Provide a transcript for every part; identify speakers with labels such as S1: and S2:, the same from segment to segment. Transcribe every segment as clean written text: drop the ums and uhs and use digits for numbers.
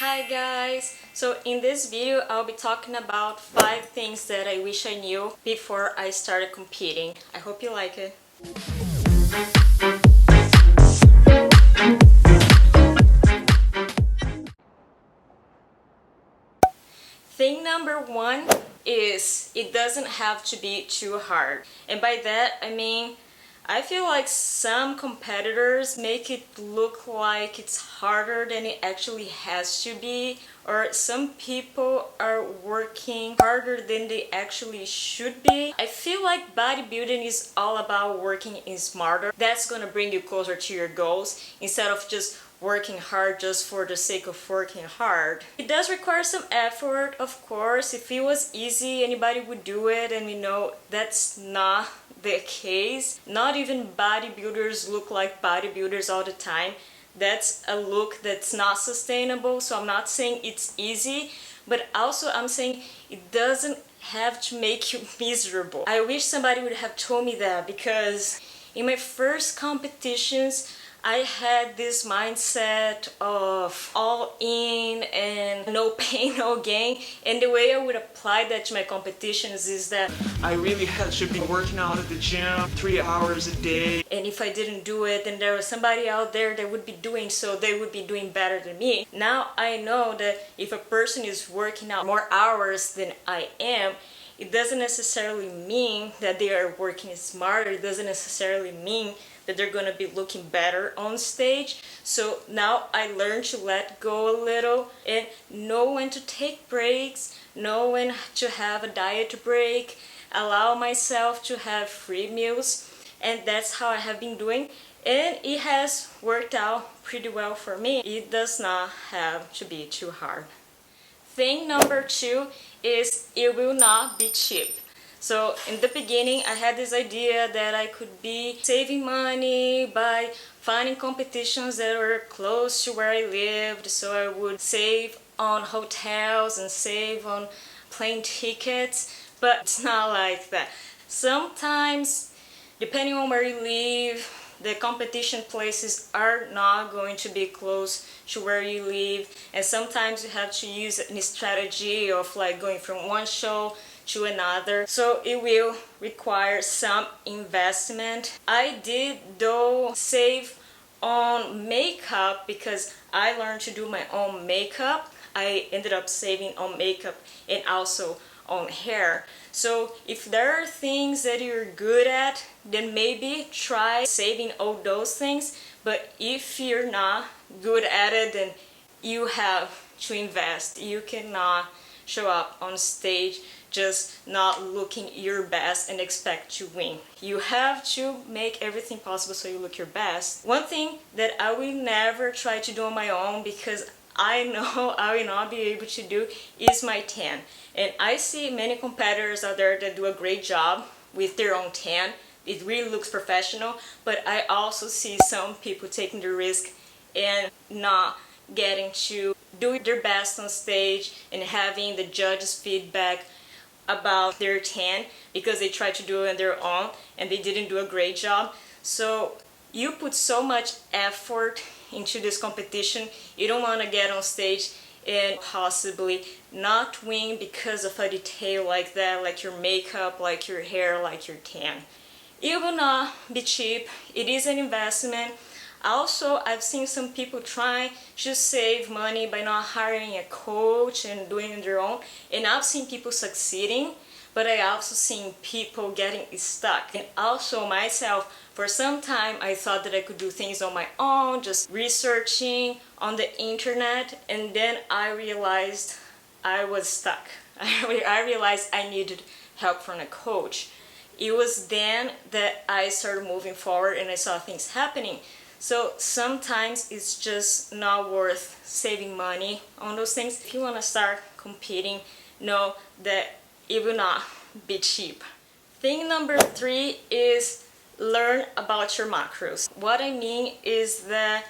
S1: Hi guys! So in this video I'll be talking about 5 things that I wish I knew before I started competing. I hope you like it. Thing number 1 is it doesn't have to be too hard. And by that I mean I feel like some competitors make it look like it's harder than it actually has to be, or some people are working harder than they actually should be. I feel like bodybuilding is all about working smarter. That's gonna bring you closer to your goals instead of just working hard just for the sake of working hard. It does require some effort, of course. If it was easy, anybody would do it, and we know that's not the case. Not even bodybuilders look like bodybuilders all the time. That's a look that's not sustainable. So I'm not saying it's easy, but also I'm saying it doesn't have to make you miserable. I wish somebody would have told me that, because in my first competitions I had this mindset of all in and no pain, no gain. And the way I would apply that to my competitions is that
S2: I really should be working out at the gym 3 hours a day.
S1: And if I didn't do it, then there was somebody out there that would be doing so, they would be doing better than me. Now I know that if a person is working out more hours than I am, it doesn't necessarily mean that they are working smarter. It doesn't necessarily mean that they're gonna be looking better on stage. So now I learned to let go a little and know when to take breaks, know when to have a diet break, allow myself to have free meals, and that's how I have been doing, and it has worked out pretty well for me. It does not have to be too hard. Thing number 2 is it will not be cheap. So in the beginning I had this idea that I could be saving money by finding competitions that were close to where I lived, so I would save on hotels and save on plane tickets, but it's not like that. Sometimes, depending on where you live, the competition places are not going to be close to where you live, and sometimes you have to use a strategy of like going from one show to another, so it will require some investment. I did though save on makeup because I learned to do my own makeup. I ended up saving on makeup and also on hair. So if there are things that you're good at, then maybe try saving all those things. But if you're not good at it, then you have to invest. You cannot show up on stage just not looking your best and expect to win. You have to make everything possible so you look your best. One thing that I will never try to do on my own, because I know I will not be able to do, is my tan. And I see many competitors out there that do a great job with their own tan. It really looks professional, but I also see some people taking the risk and not getting to do their best on stage and having the judges' feedback about their tan because they tried to do it on their own and they didn't do a great job. So you put so much effort into this competition, you don't want to get on stage and possibly not win because of a detail like that, like your makeup, like your hair, like your tan. It will not be cheap. It is an investment. Also, I've seen some people trying to save money by not hiring a coach and doing it their own, and I've seen people succeeding, but I also seen people getting stuck. And also myself, for some time I thought that I could do things on my own, just researching on the internet, and then I realized I was stuck. I realized I needed help from a coach. It was then that I started moving forward and I saw things happening. So sometimes it's just not worth saving money on those things. If you want to start competing, know that it will not be cheap. Thing number 3 is learn about your macros. What I mean is that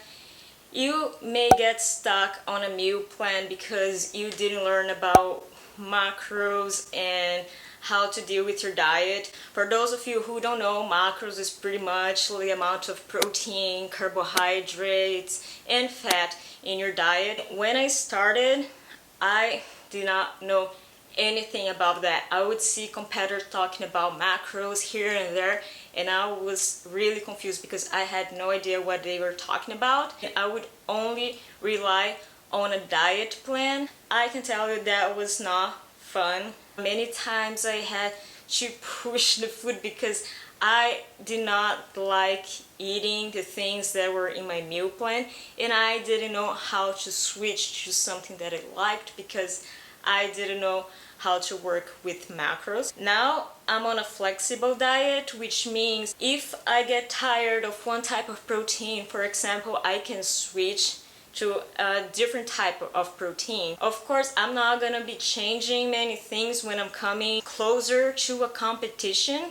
S1: you may get stuck on a meal plan because you didn't learn about macros and how to deal with your diet. For those of you who don't know, macros is pretty much the amount of protein, carbohydrates, and fat in your diet. When I started, I did not know anything about that. I would see competitors talking about macros here and there, and I was really confused because I had no idea what they were talking about. And I would only rely on a diet plan. I can tell you that was not fun. Many times I had to push the food because I did not like eating the things that were in my meal plan, and I didn't know how to switch to something that I liked because I didn't know how to work with macros. Now I'm on a flexible diet, which means if I get tired of one type of protein, for example, I can switch to a different type of protein. Of course, I'm not gonna be changing many things when I'm coming closer to a competition,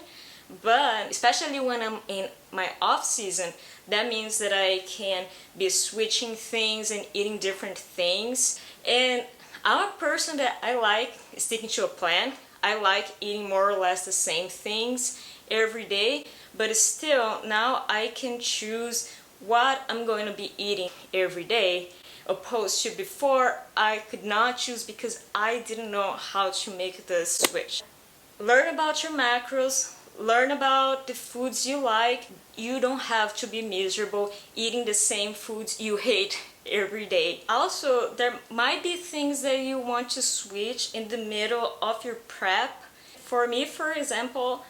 S1: but especially when I'm in my off season, that means that I can be switching things and eating different things. And I'm a person that I like sticking to a plan. I like eating more or less the same things every day, but still now I can choose what I'm going to be eating every day, opposed to before I could not choose because I didn't know how to make the switch. Learn about your macros, learn about the foods you like. You don't have to be miserable eating the same foods you hate every day. Also, there might be things that you want to switch in the middle of your prep. For me, for example,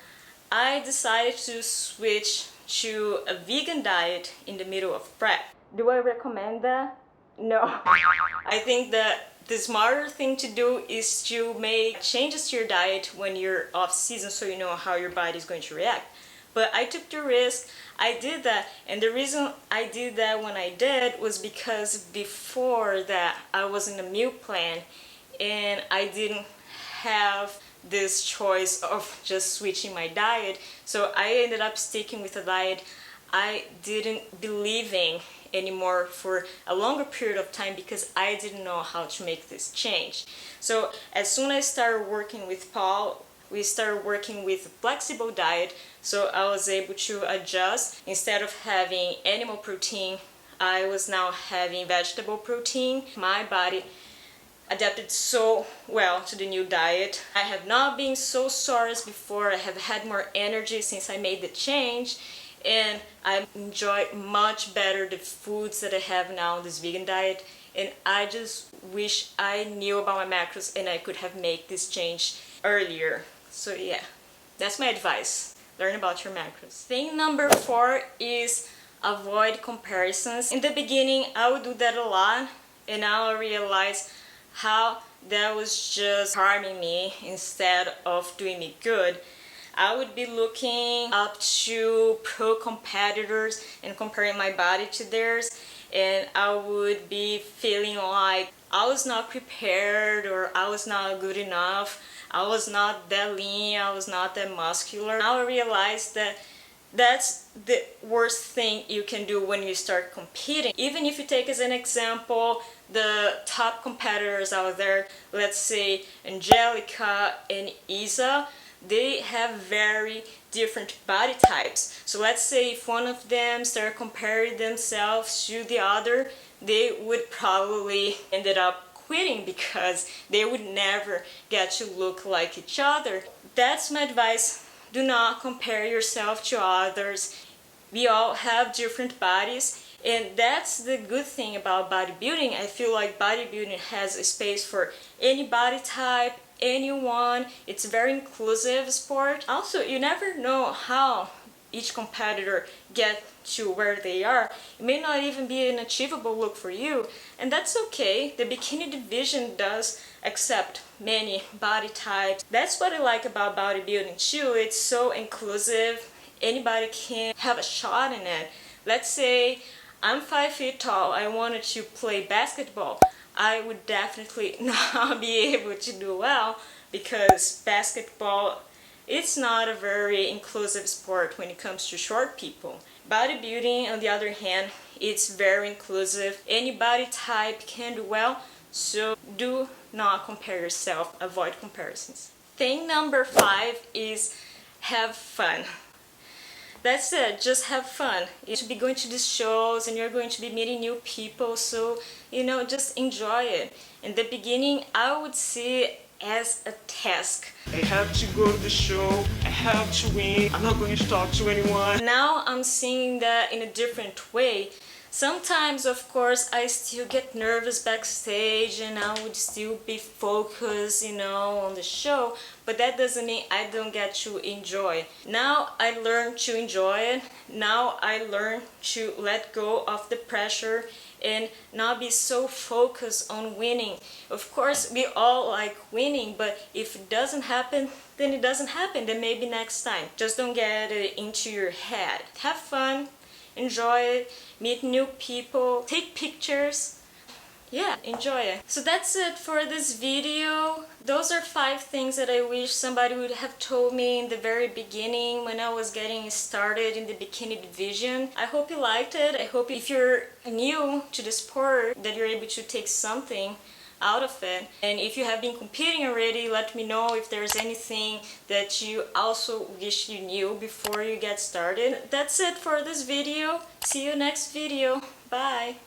S1: I decided to switch to a vegan diet in the middle of prep. Do I recommend that? No. I think that the smarter thing to do is to make changes to your diet when you're off season so you know how your body is going to react. But I took the risk, I did that, and the reason I did that when I did was because before that I was in a meal plan and I didn't have this choice of just switching my diet, so I ended up sticking with a diet I didn't believe in anymore for a longer period of time because I didn't know how to make this change. So as soon as I started working with Paul, we started working with a flexible diet, so I was able to adjust. Instead of having animal protein, I was now having vegetable protein. My body adapted so well to the new diet. I have not been so sore as before. I have had more energy since I made the change, and I enjoy much better the foods that I have now in this vegan diet. And I just wish I knew about my macros and I could have made this change earlier. So yeah, that's my advice. Learn about your macros. Thing number 4 is avoid comparisons. In the beginning, I would do that a lot, and now I realize how that was just harming me instead of doing me good. I would be looking up to pro competitors and comparing my body to theirs, and I would be feeling like I was not prepared or I was not good enough. I was not that lean, I was not that muscular. Now I realized that that's the worst thing you can do when you start competing. Even if you take as an example the top competitors out there, let's say Angelica and Isa, they have very different body types. So let's say if one of them started comparing themselves to the other, they would probably ended up quitting because they would never get to look like each other. That's my advice. Do not compare yourself to others. We all have different bodies, and that's the good thing about bodybuilding. I feel like bodybuilding has a space for any body type, anyone. It's a very inclusive sport. Also, you never know how each competitor get to where they are. It may not even be an achievable look for you, and that's okay. The bikini division does accept many body types. That's what I like about bodybuilding too. It's so inclusive. Anybody can have a shot in it. Let's say I'm 5 feet tall. I wanted to play basketball. I would definitely not be able to do well because basketball, it's not a very inclusive sport when it comes to short people. Bodybuilding, on the other hand, it's very inclusive. Any body type can do well, so do not compare yourself. Avoid comparisons. Thing number 5 is have fun. That's it, just have fun. You should be going to these shows and you're going to be meeting new people, so just enjoy it. In the beginning, I would see it as a task.
S2: I have to go to the show, I have to win, I'm not going to talk to anyone.
S1: Now I'm seeing that in a different way. Sometimes, of course, I still get nervous backstage and I would still be focused, on the show, but that doesn't mean I don't get to enjoy. Now I learn to enjoy it. Now I learn to let go of the pressure and not be so focused on winning. Of course, we all like winning, but if it doesn't happen, then it doesn't happen. Then maybe next time. Just don't get it into your head. Have fun. Enjoy it, meet new people, take pictures. Yeah, enjoy it. So that's it for this video. Those are 5 things that I wish somebody would have told me in the very beginning when I was getting started in the bikini division. I hope you liked it. I hope if you're new to the sport that you're able to take something out of it. And if you have been competing already, let me know if there's anything that you also wish you knew before you get started. That's it for this video. See you next video. Bye.